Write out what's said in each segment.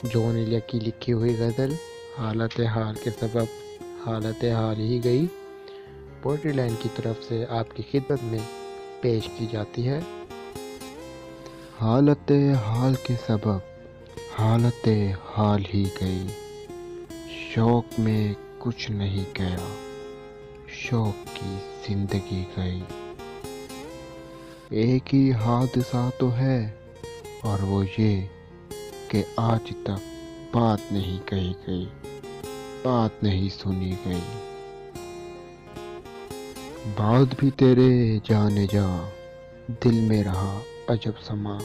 John Elia की लिखी हुई गज़ल हालत हाल के सबब हालत हाल ही गई पोएट्री लाइन की तरफ से आपकी खिदमत में पेश की जाती है। हालत हाल के सबब हालत हाल ही गई, शौक में कुछ नहीं गया, शौक की जिंदगी गई। एक ही हादसा तो है और वो ये कि आज तक बात नहीं कही गई, बात नहीं सुनी गई। बात भी तेरे जाने जा, दिल में रहा अजब समा,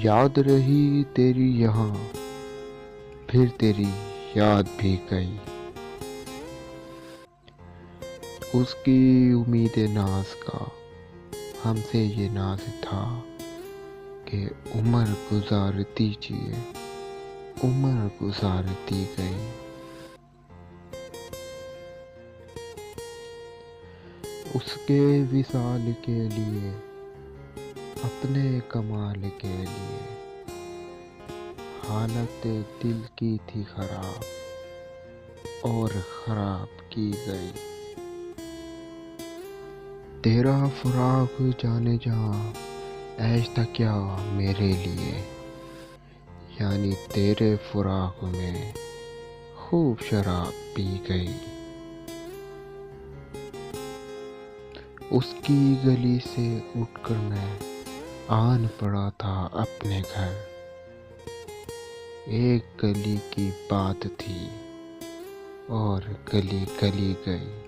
याद रही तेरी यहाँ, फिर तेरी याद भी गई। उसकी उम्मीद नाज का हमसे ये नाज था कि उम्र गुजार दीजिए, उम्र गुजार दी गई। उसके विसाल के लिए, अपने कमाल के लिए, हालत दिल की थी खराब और खराब की गई। तेरा फराक जाने जा, ऐश था क्या मेरे लिए, यानी तेरे फराक में खूब शराब पी गई। उसकी गली से उठकर मैं आन पड़ा था अपने घर। एक गली की बात थी और गली गली गई।